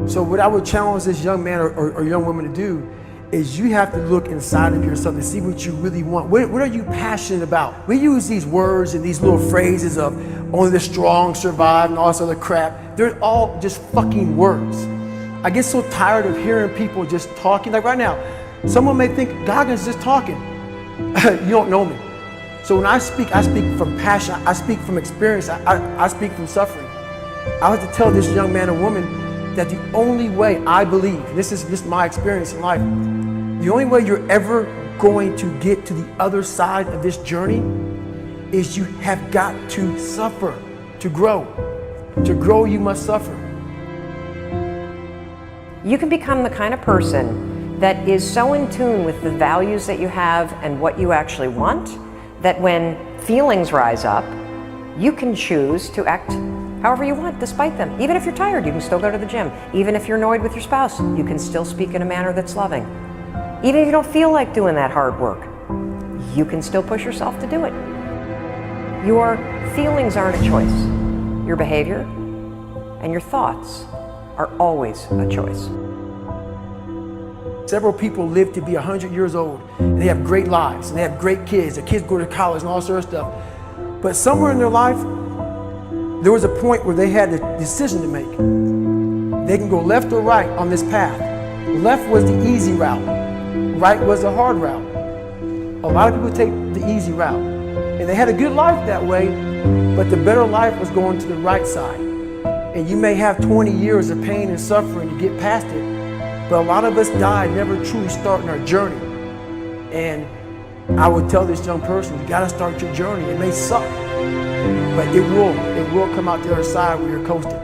So what I would challenge this young man or young woman to do is you have to look inside of yourself to see what you really want. What are you passionate about? We use these words and these little phrases of only the strong survive and all this other crap. They're all just fucking words. I get so tired of hearing people just talking. Like right now, someone may think Goggins just talking. You don't know me. So when I speak from passion, I speak from experience, I speak from suffering. I have to tell this young man or woman that the only way I believe, and this is just my experience in life, the only way you're ever going to get to the other side of this journey is you have got to suffer to grow. To grow, you must suffer. You can become the kind of person that is so in tune with the values that you have and what you actually want, that when feelings rise up, you can choose to act however you want despite them. Even if you're tired, you can still go to the gym. Even if you're annoyed with your spouse, you can still speak in a manner that's loving. Even if you don't feel like doing that hard work, you can still push yourself to do it. Your feelings aren't a choice. Your behavior and your thoughts are always a choice. Several people live to be 100 years old, and they have great lives, and they have great kids. Their kids go to college and all sorts of stuff. But somewhere in their life, there was a point where they had a decision to make. They can go left or right on this path. Left was the easy route. Right was the hard route. A lot of people take the easy route. And they had a good life that way, but the better life was going to the right side. And you may have 20 years of pain and suffering to get past it, but a lot of us die never truly starting our journey. And I would tell this young person, you gotta start your journey. It may suck, but it will come out the other side where you're coasting.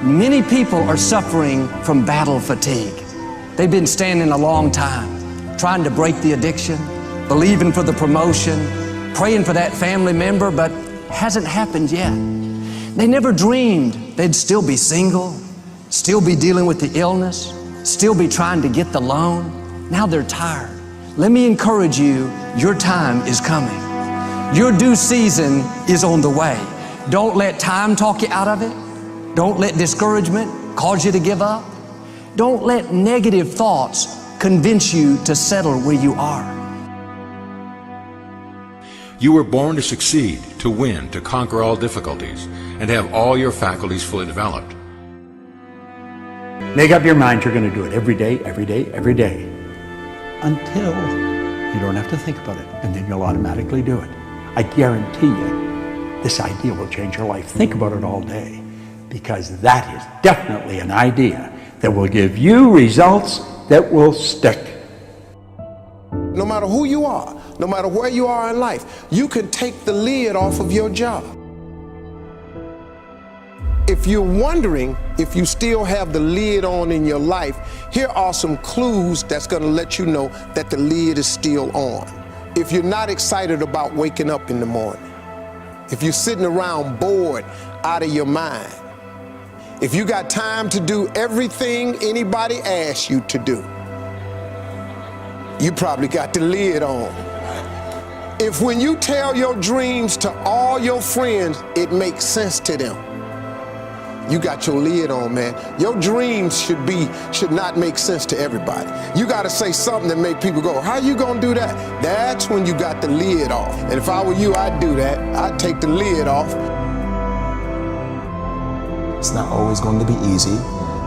Many people are suffering from battle fatigue. They've been standing a long time, trying to break the addiction, believing for the promotion, praying for that family member, but hasn't happened yet. They never dreamed they'd still be single, still be dealing with the illness, still be trying to get the loan. Now they're tired. Let me encourage you, your time is coming. Your due season is on the way. Don't let time talk you out of it. Don't let discouragement cause you to give up. Don't let negative thoughts convince you to settle where you are. You were born to succeed, to win, to conquer all difficulties, and have all your faculties fully developed. Make up your mind you're going to do it every day, every day, every day, until you don't have to think about it, and then you'll automatically do it. I guarantee you, this idea will change your life. Think about it all day, because that is definitely an idea that will give you results that will stick. No matter who you are, no matter where you are in life, you can take the lid off of your job. If you're wondering if you still have the lid on in your life, here are some clues that's going to let you know that the lid is still on. If you're not excited about waking up in the morning, if you're sitting around bored out of your mind, if you got time to do everything anybody asks you to do, you probably got the lid on. If when you tell your dreams to all your friends, it makes sense to them, you got your lid on, man. Your dreams should not make sense to everybody. You got to say something that make people go, how you gonna do that? That's when you got the lid off. And if I were you, I'd do that. I'd take the lid off. It's not always going to be easy.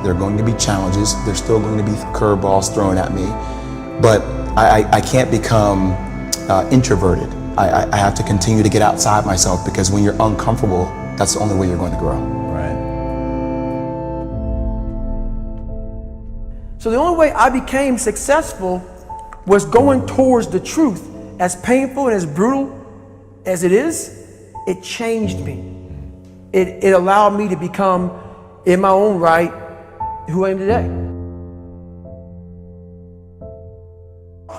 There are going to be challenges. There's still going to be curveballs thrown at me. But I can't become introverted. I have to continue to get outside myself, because when you're uncomfortable, that's the only way you're going to grow. Right. So the only way I became successful was going towards the truth. As painful and as brutal as it is, it changed me. It allowed me to become, in my own right, who I am today.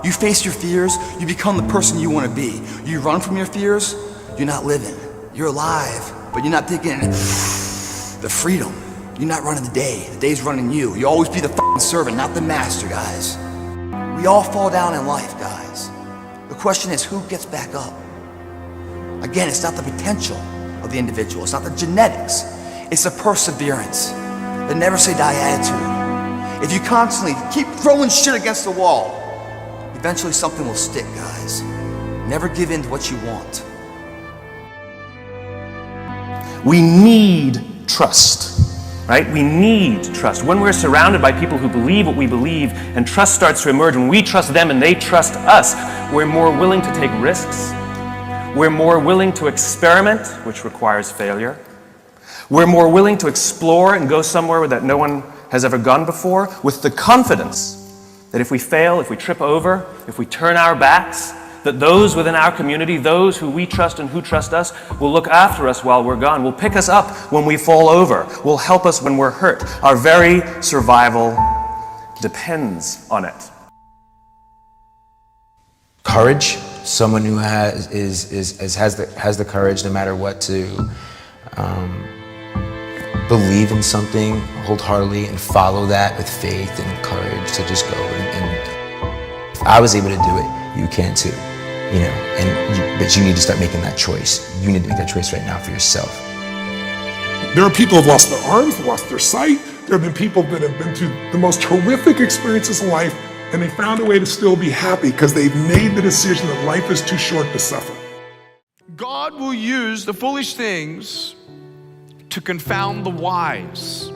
You face your fears, you become the person you want to be. You run from your fears, you're not living. You're alive, but you're not taking the freedom. You're not running the day. The day's running you. You always be the fucking servant, not the master, guys. We all fall down in life, guys. The question is, who gets back up? Again, it's not the potential of the individual. It's not the genetics. It's a perseverance, the never say die attitude. If you constantly keep throwing shit against the wall, eventually something will stick, guys. Never give in to what you want. We need trust, right? We need trust. When we're surrounded by people who believe what we believe and trust starts to emerge, when we trust them and they trust us, we're more willing to take risks. We're more willing to experiment, which requires failure. We're more willing to explore and go somewhere that no one has ever gone before, with the confidence that if we fail, if we trip over, if we turn our backs, that those within our community, those who we trust and who trust us, will look after us while we're gone, will pick us up when we fall over, will help us when we're hurt. Our very survival depends on it. Courage, someone who has the courage no matter what to believe in something wholeheartedly and follow that with faith and courage to just go. And if I was able to do it, you can too. You know, but you need to start making that choice. You need to make that choice right now for yourself. There are people who have lost their arms, lost their sight. There have been people that have been through the most horrific experiences in life, and they found a way to still be happy because they've made the decision that life is too short to suffer. God will use the foolish things to confound the wise.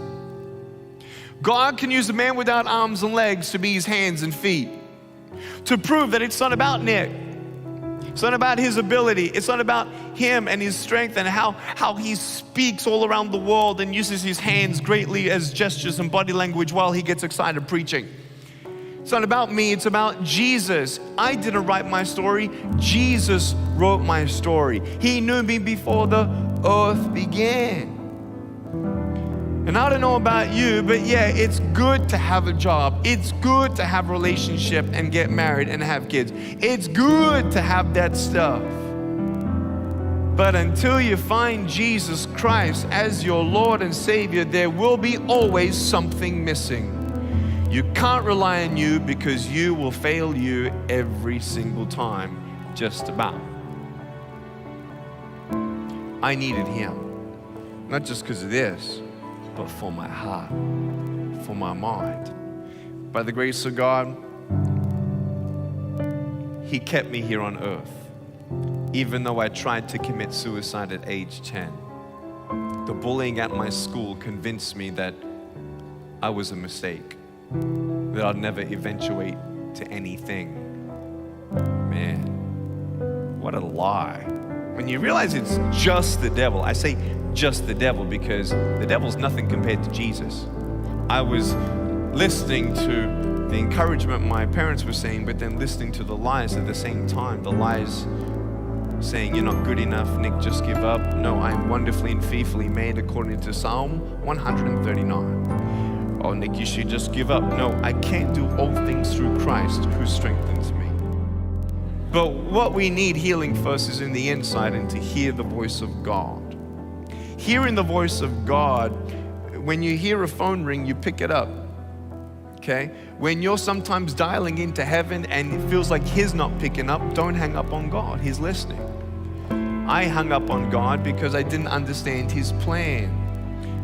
God can use a man without arms and legs to be his hands and feet, to prove that it's not about Nick. It's not about his ability. It's not about him and his strength and how he speaks all around the world and uses his hands greatly as gestures and body language while he gets excited preaching. It's not about me, it's about Jesus. I didn't write my story, Jesus wrote my story. He knew me before the earth began. And I don't know about you, but yeah, it's good to have a job. It's good to have a relationship and get married and have kids. It's good to have that stuff. But until you find Jesus Christ as your Lord and Savior, there will be always something missing. You can't rely on you because you will fail you every single time, just about. I needed him, not just because of this, but for my heart, for my mind. By the grace of God, he kept me here on earth, even though I tried to commit suicide at age 10. The bullying at my school convinced me that I was a mistake, that I'd never eventuate to anything. Man, what a lie. When you realize it's just the devil, I say just the devil because the devil's nothing compared to Jesus. I was listening to the encouragement my parents were saying, but then listening to the lies at the same time. The lies saying, you're not good enough, Nick, just give up. No, I am wonderfully and fearfully made according to Psalm 139. Oh, Nick, you should just give up. No, I can't do all things through Christ who strengthens me. But what we need healing first is in the inside and to hear the voice of God. Hearing the voice of God, when you hear a phone ring, you pick it up, okay? When you're sometimes dialing into heaven and it feels like he's not picking up, don't hang up on God, he's listening. I hung up on God because I didn't understand his plan.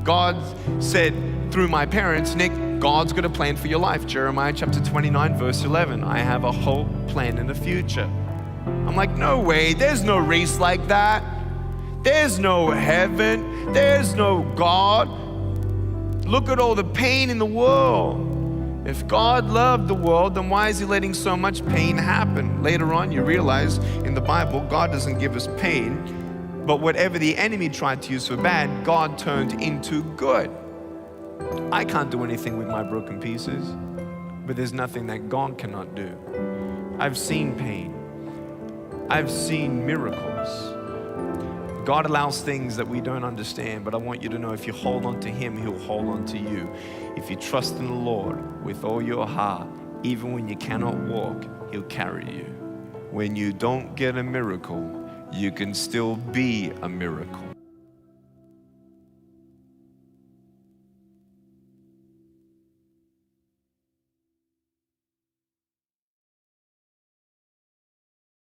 God said through my parents, Nick, God's got a plan for your life. Jeremiah chapter 29, verse 11. I have a hope, plan, and a future. I'm like, no way, there's no race like that. There's no heaven, there's no God. Look at all the pain in the world. If God loved the world, then why is he letting so much pain happen? Later on, you realize in the Bible, God doesn't give us pain, but whatever the enemy tried to use for bad, God turned into good. I can't do anything with my broken pieces, but there's nothing that God cannot do. I've seen pain. I've seen miracles. God allows things that we don't understand, but I want you to know if you hold on to him, he'll hold on to you. If you trust in the Lord with all your heart, even when you cannot walk, he'll carry you. When you don't get a miracle, you can still be a miracle.